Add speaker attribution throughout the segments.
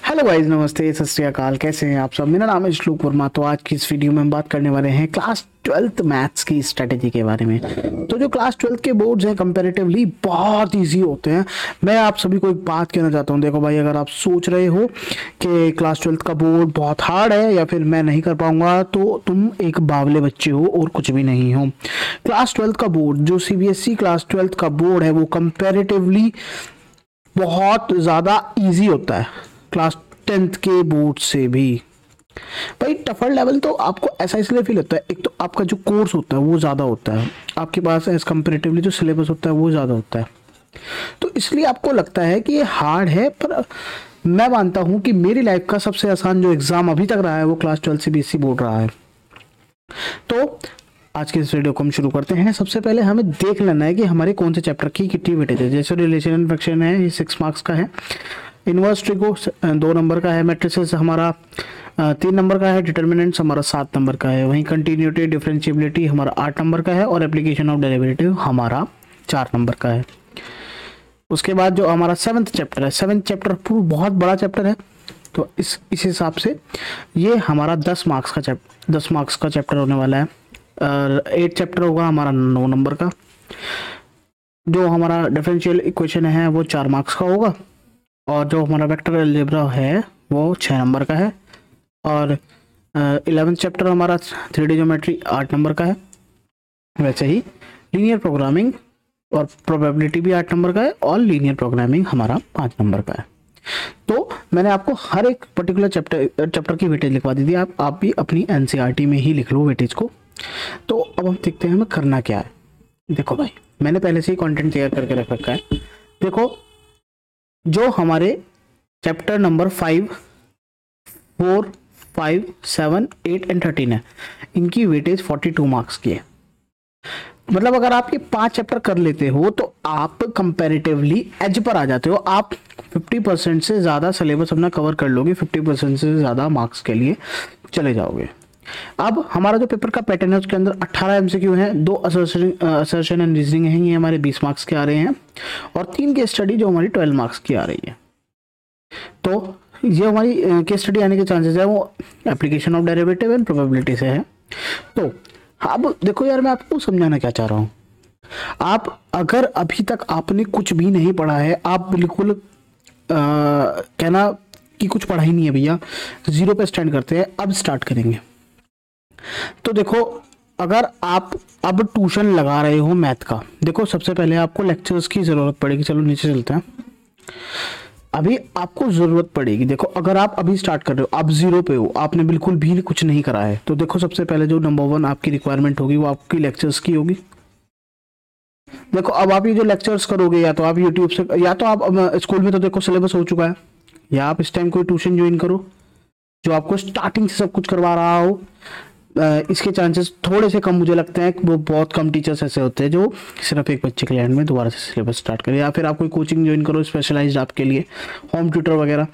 Speaker 1: Hello guys, नमस्ते, सत श्री अकाल। कैसे हैं आप सब? मेरा नाम है श्लोक वर्मा। तो आज की इस वीडियो में हम बात करने वाले हैं क्लास 12th मैथ्स की स्ट्रेटेजी के बारे में। तो जो क्लास 12th के बोर्ड्स हैं कंपैरेटिवली बहुत इजी होते हैं। मैं आप सभी को एक बात कहना चाहता हूं। देखो भाई, अगर आप सोच रहे हो कि क्लास 12th का बोर्ड बहुत हार्ड है या फिर मैं नहीं कर पाऊंगा, तो तुम एक बावले बच्चे हो और कुछ भी नहीं हो। क्लास 12th का बोर्ड, जो सीबीएसई क्लास 12th का बोर्ड है, वो कंपैरेटिवली बहुत ज़्यादा ईजी होता है क्लास 10th के बोर्ड से भी। भाई टफर लेवल तो आपको ऐसा इसलिए फील होता है, एक तो आपका जो कोर्स होता है वो ज़्यादा होता है, आपके पास एज कंपेरेटिवली जो सिलेबस होता है वो ज़्यादा होता है, तो इसलिए आपको लगता है कि ये हार्ड है। पर मैं मानता हूँ कि मेरी लाइफ का सबसे आसान जो एग्ज़ाम अभी तक रहा है वो क्लास 12 सीबीएसई बोर्ड रहा है। तो आज के इस वीडियो को हम शुरू करते हैं। सबसे पहले हमें देख लेना है कि हमारे कौन से चैप्टर की कितनी वेटेज है। जैसे रिलेशन एंड फ्रैक्शन है, ये 6 मार्क्स का है। इनवर्स ट्रिगो 2 नंबर का है। मैट्रिसेस हमारा 3 नंबर का है। डिटर्मिनेंट्स हमारा 7 नंबर का है। वहीं कंटिन्यूटी डिफरेंशिएबिलिटी हमारा 8 नंबर का है और एप्लीकेशन ऑफ डेरिवेटिव हमारा 4 नंबर का है। उसके बाद जो हमारा 7th चैप्टर है, 7th चैप्टर बहुत बड़ा चैप्टर है, तो इस हिसाब से ये हमारा 10 मार्क्स का चैप्टर होने वाला है। 8 चैप्टर होगा हमारा 9 नंबर का। जो हमारा डिफरेंशियल इक्वेशन है वो 4 मार्क्स का होगा, और जो हमारा वेक्टर अलजेब्रा है वो 6 नंबर का है। और 11th चैप्टर हमारा 3D ज्योमेट्री 8 नंबर का है। वैसे ही लीनियर प्रोग्रामिंग और प्रोबेबिलिटी भी 8 नंबर का है, और लीनियर प्रोग्रामिंग हमारा 5 नंबर का है। तो मैंने आपको हर एक पर्टिकुलर चैप्टर की वेटेज लिखवा दी थी। आप भी अपनी एनसीईआरटी में ही लिख लो वेटेज को। तो अब हम देखते हैं हमें करना क्या है। देखो भाई, मैंने पहले से ही कंटेंट तैयार करके रख रखा है। देखो, जो हमारे चैप्टर नंबर 5, 4, 5, 7, 8 एंड 13 है, इनकी वेटेज 42 मार्क्स की है। मतलब अगर आप ये 5 चैप्टर कर लेते हो तो आप कंपैरेटिवली एज पर आ जाते हो। आप 50% से ज़्यादा सिलेबस अपना कवर कर लोगे, 50% से ज़्यादा मार्क्स के लिए चले जाओगे। अब हमारा जो पेपर का पैटर्न है उसके अंदर 18 एमसीक्यू हैं, 2 असर्शन एंड रीजनिंग हैं, ये हमारे 20 मार्क्स के आ रहे हैं, और 3 केस स्टडी जो हमारी 12 मार्क्स की आ रही है। तो ये हमारी केस स्टडी आने के चांसेस है वो application of derivative and probability से है। तो अब देखो यार, मैं आपको समझाना क्या चाह रहा हूँ। आप अगर अभी तक आपने कुछ भी नहीं पढ़ा है, आप बिल्कुल कहना कि कुछ पढ़ा ही नहीं है भैया, 0 पे स्टैंड करते हैं, अब स्टार्ट करेंगे। तो देखो, अगर आप अब ट्यूशन लगा रहे हो मैथ का, देखो सबसे पहले आपको लेक्चर्स की ज़रूरत पड़ेगी। चलो नीचे चलते हैं। अभी आपको ज़रूरत पड़ेगी। देखो, अगर आप अभी स्टार्ट कर रहे हो, आप 0 पे हो, आपने बिल्कुल भी कुछ नहीं करा है, तो देखो सबसे पहले जो नंबर 1 आपकी रिक्वायरमेंट होगी वो आपकी लेक्चर्स की होगी। देखो, अब आप ये जो लेक्चर्स करोगे, या तो आप यूट्यूब से, या तो आप स्कूल में तो देखो सिलेबस हो चुका है, या आप इस टाइम कोई ट्यूशन ज्वाइन करो जो आपको स्टार्टिंग से सब कुछ करवा रहा हो। इसके चांसेस थोड़े से कम मुझे लगते हैं। वो बहुत कम टीचर्स ऐसे होते हैं जो सिर्फ एक बच्चे के लिए में दोबारा से सिलेबस स्टार्ट करें, या फिर आप कोई कोचिंग ज्वाइन करो स्पेशलाइज्ड आपके लिए, होम ट्यूटर वगैरह।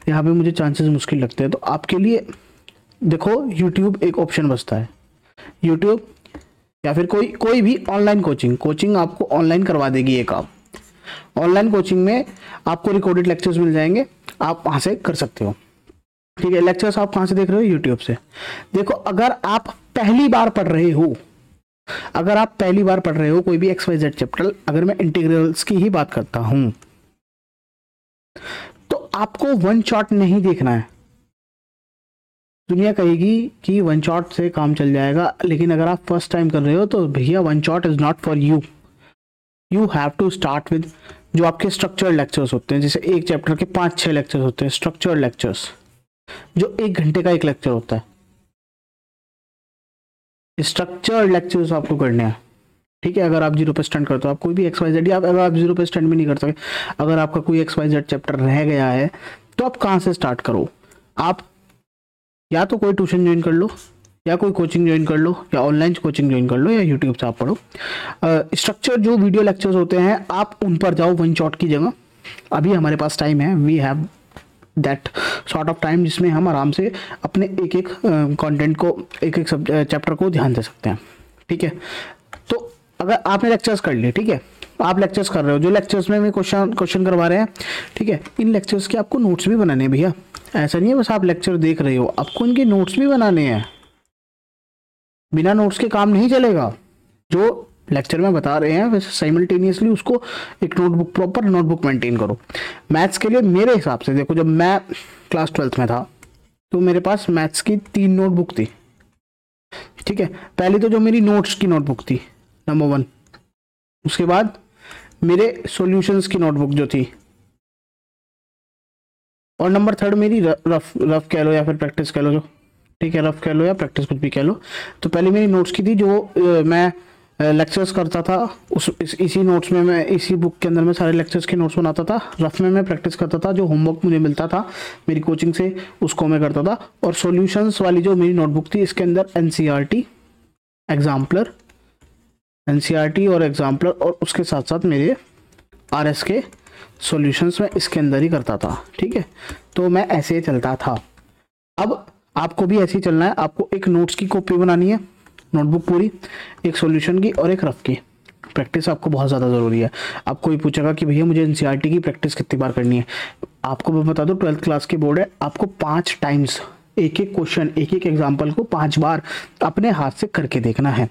Speaker 1: यहाँ पे मुझे चांसेस मुश्किल लगते हैं। तो आपके लिए देखो, यूट्यूब एक ऑप्शन बचता है। यूट्यूब या फिर कोई भी ऑनलाइन कोचिंग आपको ऑनलाइन करवा देगी। एक आप ऑनलाइन कोचिंग में आपको रिकॉर्डेड लेक्चर्स मिल जाएंगे, आप वहाँ से कर सकते हो। ठीक है, लेक्चर्स आप कहाँ से देख रहे हो? यूट्यूब से। देखो, अगर आप पहली बार पढ़ रहे हो कोई भी XYZ चैप्टर, अगर मैं इंटीग्रल्स की ही बात करता हूं, तो आपको वन शॉट नहीं देखना है। दुनिया कहेगी कि वन शॉट से काम चल जाएगा, लेकिन अगर आप फर्स्ट टाइम कर रहे हो तो भैया one shot is not for you. You have to start with जो आपके स्ट्रक्चर्ड लेक्चर्स होते हैं। जैसे एक चैप्टर के 5-6 लेक्चर्स होते हैं स्ट्रक्चर्ड लेक्चर्स, जो 1 घंटे का एक लेक्चर होता है। स्ट्रक्चर्ड लेक्चर्स आपको करने हैं। ठीक है, अगर आप 0 पे स्टैंड करते हो, आप कोई भी XYZ, या अगर आप 0 पे स्टैंड भी नहीं कर सके, अगर आपका कोई XYZ चैप्टर रह गया है, तो आप कहाँ से स्टार्ट करो? आप या तो कोई ट्यूशन ज्वाइन कर लो, या कोई कोचिंग ज्वाइन कर लो, या ऑनलाइन कोचिंग ज्वाइन कर लो, या यूट्यूब से आप पढ़ो। स्ट्रक्चर जो वीडियो लेक्चर्स होते हैं आप उन पर जाओ वन शॉट की जगह। अभी हमारे पास टाइम है, we have that sort of time, जिसमें हम आराम से अपने एक एक कंटेंट को, एक एक चैप्टर को ध्यान दे सकते हैं। ठीक है, तो अगर आपने लेक्चर्स कर लिए, ठीक है, आप लेक्चर्स कर रहे हो, जो लेक्चर्स में क्वेश्चन करवा रहे हैं, ठीक है, इन लेक्चर्स के आपको नोट्स भी बनाने हैं भैया। ऐसा नहीं है बस आप लेक्चर देख रहे हो, आपको इनके नोट्स भी बनाने हैं। बिना नोट्स के काम नहीं चलेगा। जो लेक्चर में बता रहे हैं वैसे साइमल्टेनियसली उसको एक नोटबुक, प्रॉपर नोटबुक मेंटेन करो। मैथ्स के लिए मेरे हिसाब से देखो, जब मैं क्लास 12th में था तो मेरे पास मैथ्स की 3 नोटबुक थी। ठीक है, पहली तो जो मेरी नोट्स की नोटबुक थी नंबर 1, उसके बाद मेरे सॉल्यूशंस की नोटबुक जो थी, और नंबर 3 मेरी रफ कह लो या फिर प्रैक्टिस कह लो जो, ठीक है रफ कह लो या प्रैक्टिस कुछ भी कह लो। तो पहले मेरी नोट्स की थी जो मैं लेक्चर्स करता था, इसी नोट्स में मैं इसी बुक के अंदर में सारे लेक्चर्स के नोट्स बनाता था। रफ में मैं प्रैक्टिस करता था, जो होमवर्क मुझे मिलता था मेरी कोचिंग से उसको मैं करता था। और सॉल्यूशंस वाली जो मेरी नोटबुक थी इसके अंदर एनसीईआरटी, एग्जाम्पलर, एनसीईआरटी और एग्जाम्पलर, और उसके साथ साथ मेरे आरएस के सॉल्यूशंस में इसके अंदर ही करता था। ठीक है, तो मैं ऐसे ही चलता था। अब आपको भी ऐसे ही चलना है। आपको एक नोट्स की कॉपी बनानी है, नोटबुक पूरी, एक सॉल्यूशन की और एक रफ की। प्रैक्टिस आपको बहुत ज़्यादा ज़रूरी है। आपको ये पूछेगा कि भैया मुझे एनसीईआरटी की प्रैक्टिस कितनी बार करनी है। आपको मैं बता दूं 12th क्लास की बोर्ड है, आपको 5 टाइम्स एक एक क्वेश्चन, एक एक एग्जाम्पल को 5 बार अपने हाथ से करके देखना है।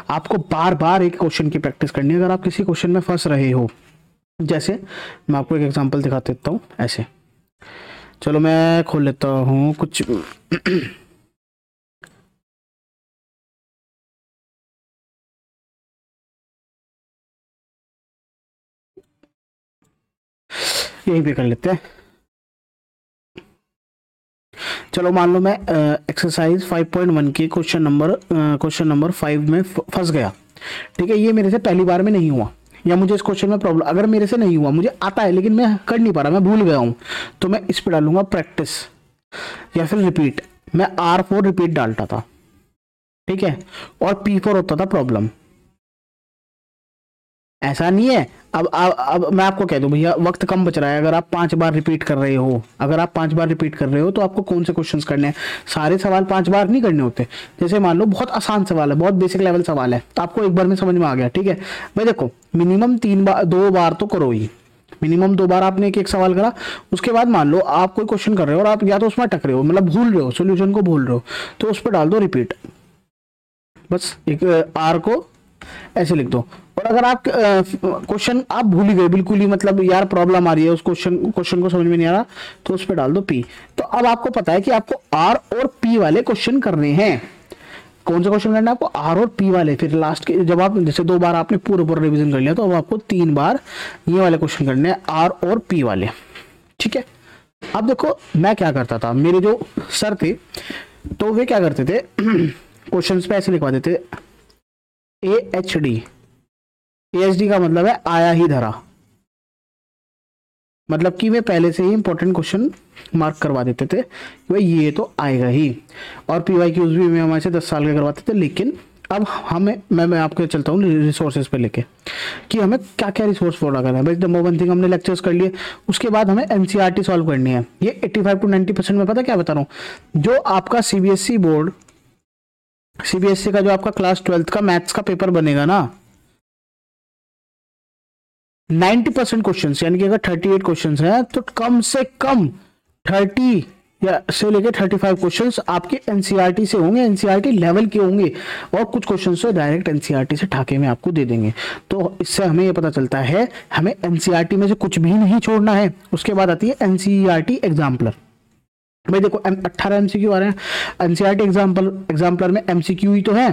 Speaker 1: आपको बार बार एक क्वेश्चन की प्रैक्टिस करनी है। अगर आप किसी क्वेश्चन में फंस रहे हो, जैसे मैं आपको एक एग्जाम्पल दिखा देता हूँ ऐसे, चलो मैं खोल लेता हूँ कुछ यहीं पे कर लेते हैं। चलो मान लो मैं एक्सरसाइज 5.1 के क्वेश्चन नंबर 5 में फंस गया। ठीक है, ये मेरे से पहली बार में नहीं हुआ, या मुझे इस क्वेश्चन में प्रॉब्लम, अगर मेरे से नहीं हुआ, मुझे आता है लेकिन मैं कर नहीं पा रहा, मैं भूल गया हूँ, तो मैं इस पे डालूंगा प्रैक्टिस या फिर रिपीट। मैं R4 रिपीट डालता था, ठीक है, और P4 होता था प्रॉब्लम। ऐसा नहीं है। अब मैं आपको कह दूं भैया वक्त कम बच रहा है, अगर आप 5 बार रिपीट कर रहे हो, अगर आप 5 बार रिपीट कर रहे हो तो आपको कौन से क्वेश्चंस करने हैं। सारे सवाल 5 बार नहीं करने होते। जैसे मान लो बहुत आसान सवाल है, बहुत बेसिक लेवल सवाल है, तो आपको एक बार में समझ में आ गया। ठीक है भाई, देखो मिनिमम 2 बार तो करो ही, मिनिमम 2 बार आपने एक एक सवाल करा। उसके बाद मान लो आप कोई क्वेश्चन कर रहे हो और आप या तो उसमें अटक रहे हो, मतलब भूल रहे हो, सोल्यूशन को भूल रहे हो, तो उस पर डाल दो रिपीट, बस एक आर को ऐसे लिख दो। और अगर आप क्वेश्चन आप भूल ही गए बिल्कुल ही, मतलब यार प्रॉब्लम आ रही है उस क्वेश्चन को समझ में नहीं आ रहा, तो उस पर डाल दो पी। तो अब आपको पता है कि आपको आर और पी वाले क्वेश्चन करने हैं। कौन सा क्वेश्चन करना है आपको? आर और पी वाले। फिर लास्ट के जब आप जैसे 2 बार आपने पूरा रिवीजन कर लिया, तो अब आपको 3 बार ये वाले क्वेश्चन करने हैं, आर और पी वाले। ठीक है, अब देखो मैं क्या करता था, मेरे जो सर थे तो वे क्या करते थे क्वेश्चन पे ऐसे लिखवा देते AHD। AHD का मतलब है आया ही धरा, मतलब कि वे पहले से ही इंपॉर्टेंट क्वेश्चन मार्क करवा देते थे कि भाई ये तो आएगा ही। और PYQs भी हमारे से 10 साल के करवाते थे। लेकिन अब हमें मैं आपके चलता हूँ रिसोर्सेज पे लेके कि हमें क्या क्या रिसोर्स फॉलो करना है। भाई नंबर 1 थिंग हमने लेक्चर्स कर लिए, उसके बाद हमें NCERT सॉल्व करनी है। ये 85 to 90% में पता क्या बता रहा हूँ, जो आपका CBSE बोर्ड, CBSE का जो आपका क्लास 12th का मैथ्स का पेपर बनेगा ना, 90% क्वेश्चन, यानी कि अगर 38 क्वेश्चन हैं तो कम से कम 30 या से लेके 35 क्वेश्चंस आपके एनसीईआरटी से होंगे, एनसीईआरटी लेवल के होंगे, और कुछ क्वेश्चंस तो डायरेक्ट एनसीईआरटी से ठाके में आपको दे देंगे। तो इससे हमें ये पता चलता है हमें एनसीईआरटी में से कुछ भी नहीं छोड़ना है। उसके बाद आती है एनसीईआरटी एग्जाम्पलर। भाई देखो 18 MCQ आ रहे हैं एनसीईआरटी एग्जाम्पलर में, MCQ ही तो है,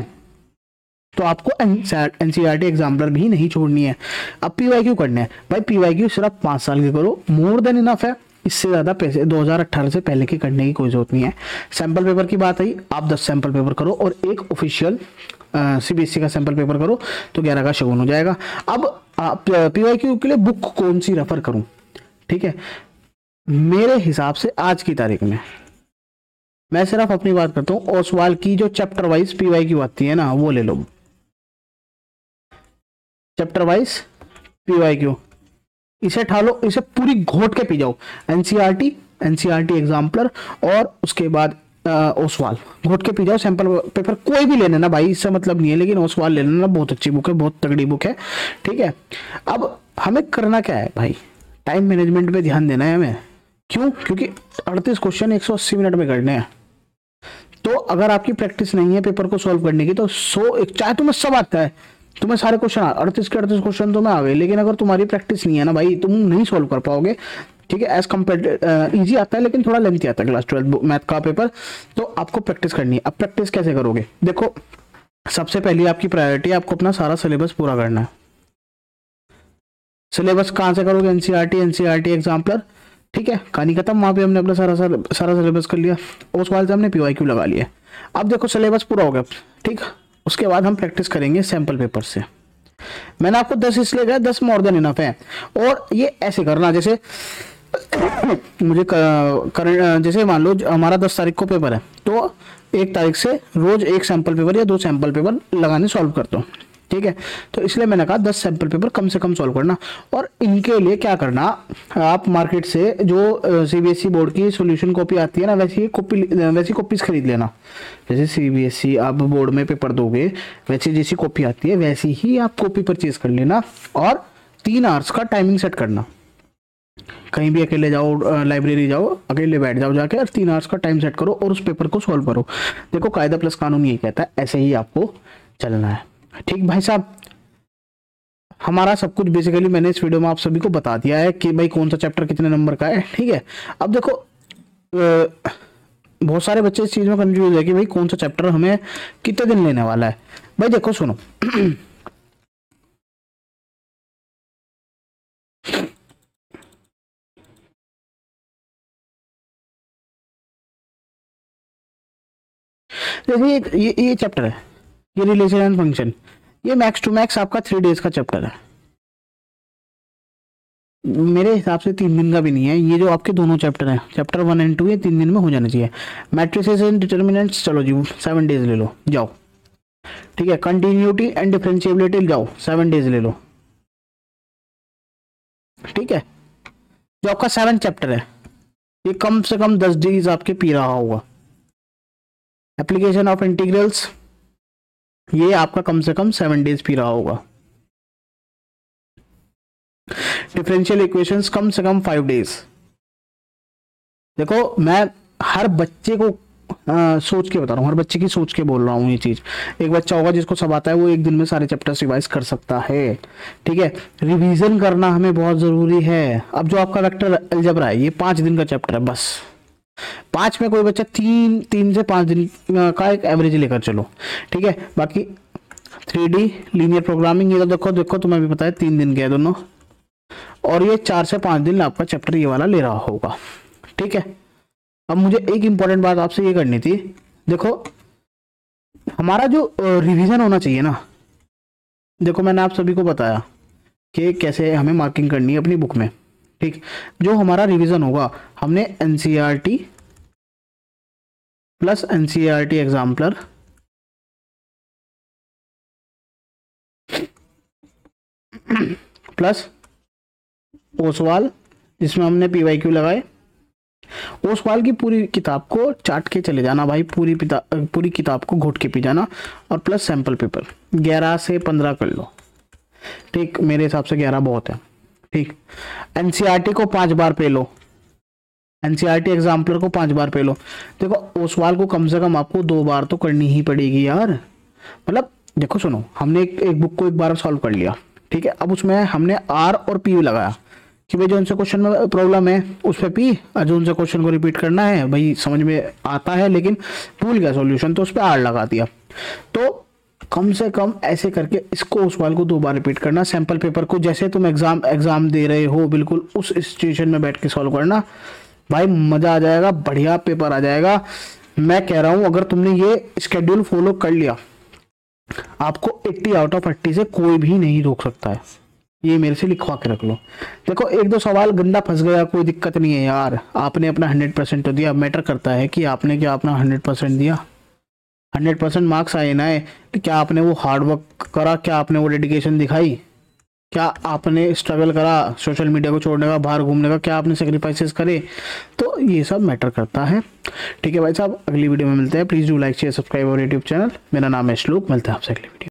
Speaker 1: तो आपको एनसीईआरटी एग्जाम्पलर भी नहीं छोड़नी है। अब PYQ करने हैं, भाई PYQ सिर्फ 5 साल के करो, मोर देन इनफ है। इससे ज़्यादा पैसे 2018 से पहले के करने की कोई जरूरत नहीं है। सैंपल पेपर की बात आई, आप 10 सैंपल पेपर करो और एक ऑफिशियल CBSE का सैंपल पेपर करो, तो 11 का शगुन हो जाएगा। अब PYQ के लिए बुक कौन सी रेफर करूं? ठीक है, मेरे हिसाब से आज की तारीख में मैं सिर्फ अपनी बात करता हूँ, ओसवाल की जो चैप्टर वाइज PYQ आती है ना, वो ले लो। चैप्टर वाइज PYQ इसे ठा लो, इसे पूरी घोट के पी जाओ। एनसीईआरटी एग्जाम्पलर और उसके बाद ओसवाल घोट के पी जाओ। सैंपल पेपर कोई भी ले लेना भाई, इससे मतलब नहीं है, लेकिन ओसवाल ले लेना, बहुत अच्छी बुक है, बहुत तगड़ी बुक है। ठीक है, अब हमें करना क्या है भाई, टाइम मैनेजमेंट पे ध्यान देना है हमें। क्यों? क्योंकि 38 क्वेश्चन 180 मिनट में करने हैं। तो अगर आपकी प्रैक्टिस नहीं है पेपर को सॉल्व करने की तो 100 चाहे तुम्हें सब आता है, तुम्हें सारे क्वेश्चन 38 के 38 क्वेश्चन तो मैं आ गए, लेकिन अगर तुम्हारी प्रैक्टिस नहीं है ना भाई, तुम नहीं सॉल्व कर पाओगे। ठीक है, एज कम्पेयर इजी आता है लेकिन थोड़ा लेंथी आता है क्लास 12 मैथ का पेपर, तो आपको प्रैक्टिस करनी है। अब प्रैक्टिस कैसे करोगे? देखो, सबसे पहली आपकी प्रायोरिटी, आपको अपना सारा सिलेबस पूरा करना है। सिलेबस कहाँ से करोगे? NCERT exemplar. ठीक है, कहानी खत्म, वहाँ पे हमने अपना सारा सिलेबस कर लिया, उस सवाल से हमने पीवाईक्यू लगा लिया। अब देखो सिलेबस पूरा हो गया, ठीक, उसके बाद हम प्रैक्टिस करेंगे सैंपल पेपर से। मैंने आपको 10 इसलिए कहा, 10 मोर देन इनफ है। और ये ऐसे करना जैसे मुझे जैसे मान लो हमारा 10 तारीख को पेपर है, तो 1 तारीख से रोज एक सैंपल पेपर या 2 सैंपल पेपर लगाने सॉल्व करता हूँ। ठीक है, तो इसलिए मैंने कहा 10 सैंपल पेपर कम से कम सॉल्व करना। और इनके लिए क्या करना, आप मार्केट से जो सीबीएसई बोर्ड की सॉल्यूशन कॉपी आती है ना, वैसी कॉपीज खरीद लेना। जैसे सीबीएसई आप बोर्ड में पेपर दोगे, वैसी जैसी कॉपी आती है वैसी ही आप कॉपी परचेज कर लेना। और 3 आवर्स का टाइमिंग सेट करना। कहीं भी अकेले जाओ, लाइब्रेरी जाओ, अकेले बैठ जाओ जाके, और 3 आवर्स का टाइम सेट करो और उस पेपर को सॉल्व करो। देखो कायदा प्लस कानून यही कहता है, ऐसे ही आपको चलना है। ठीक भाई साहब, हमारा सब कुछ बेसिकली मैंने इस वीडियो में आप सभी को बता दिया है कि भाई कौन सा चैप्टर कितने नंबर का है। ठीक है, अब देखो बहुत सारे बच्चे इस चीज में कंफ्यूज है कि भाई कौन सा चैप्टर हमें कितने दिन लेने वाला है। भाई देखो सुनो जैसे ये चैप्टर है, ये रिलेशन एंड फंक्शन, ये मैक्स टू मैक्स आपका 3 डेज का चैप्टर है। मेरे हिसाब से 3 दिन का भी नहीं है। ये जो आपके दोनों चैप्टर हैं, चैप्टर 1 एंड 2, ये 3 दिन में हो जाना चाहिए। मैट्रिसेस एंड डिटर्मिनेंट्स, चलो जी 7 डेज ले लो, जाओ। ठीक है, कंटिन्यूटी एंड डिफरेंशिएबिलिटी जाओ 7 डेज ले लो। ठीक है, जो आपका 7 चैप्टर है ये कम से कम 10 डेज आपके पी रहा होगा। एप्लीकेशन ऑफ इंटीग्रल्स, ये आपका कम से कम 7 डेज पी रहा होगा। डिफरेंशियल इक्वेशंस कम से कम 5 डेज। देखो मैं हर बच्चे को सोच के बता रहा हूँ, हर बच्चे की सोच के बोल रहा हूँ ये चीज। एक बच्चा होगा जिसको सब आता है, वो एक दिन में सारे चैप्टर्स रिवाइज कर सकता है। ठीक है, रिवीजन करना हमें बहुत जरूरी है। अब जो आपका वेक्टर अलजेब्रा है, ये 5 दिन का चैप्टर है बस। 5 में कोई बच्चा 3 से 5 दिन का एक एवरेज लेकर चलो। ठीक है, बाकी 3D लीनियर प्रोग्रामिंग, ये तो देखो तुम्हें भी पता है 3 दिन के है दोनों। और ये 4 से 5 दिन आपका चैप्टर ये वाला ले रहा होगा। ठीक है, अब मुझे एक इंपॉर्टेंट बात आपसे ये करनी थी। देखो हमारा जो रिवीजन होना चाहिए ना, देखो मैंने आप सभी को बताया कि कैसे हमें मार्किंग करनी है अपनी बुक में। ठीक, जो हमारा रिवीजन होगा, हमने NCERT plus NCERT exemplar plus Oswal, जिसमें हमने पीवाईक्यू लगाए, ओसवाल की पूरी किताब को चाट के चले जाना भाई, पूरी किताब को घोट के पी जाना। और प्लस सैंपल पेपर 11 से 15 कर लो। ठीक, मेरे हिसाब से 11 बहुत है। ठीक, एनसीईआरटी को 5 बार पे लो, एनसीईआरटी एग्जाम्पलर को 5 बार पे लो। देखो ओसवाल को कम से कम आपको 2 बार तो करनी ही पड़ेगी यार। मतलब देखो सुनो, हमने एक बुक को 1 बार सॉल्व कर लिया। ठीक है, अब उसमें हमने आर और पी लगाया कि भाई जो उनसे क्वेश्चन में प्रॉब्लम है उस पर पी, और जो उनसे क्वेश्चन को रिपीट करना है भाई समझ में आता है लेकिन भूल गया सॉल्यूशन, तो उस पर आर लगा दिया। तो कम से कम ऐसे करके इसको उस सवाल को 2 बार रिपीट करना। सैंपल पेपर को जैसे तुम एग्जाम दे रहे हो बिल्कुल उस सिचुएशन में बैठ के सॉल्व करना भाई, मजा आ जाएगा, बढ़िया पेपर आ जाएगा। मैं कह रहा हूं अगर तुमने ये स्केड्यूल फॉलो कर लिया, आपको 80 आउट ऑफ 80 से कोई भी नहीं रोक सकता है। ये मेरे से लिखवा के रख लो। देखो 1-2 सवाल गंदा फंस गया, कोई दिक्कत नहीं है यार, आपने अपना 100% तो दिया। मैटर करता है कि आपने क्या अपना 100% दिया। 100% मार्क्स आए ना है, क्या आपने वो हार्ड वर्क करा, क्या आपने वो डेडिकेशन दिखाई, क्या आपने स्ट्रगल करा सोशल मीडिया को छोड़ने का, बाहर घूमने का, क्या आपने सेक्रीफाइसेस करे। तो ये सब मैटर करता है। ठीक है भाई साहब, अगली वीडियो में मिलते हैं। Please do like share subscribe और यूट्यूब चैनल। मेरा नाम है श्लोक, मिलता है आपसे अगली वीडियो।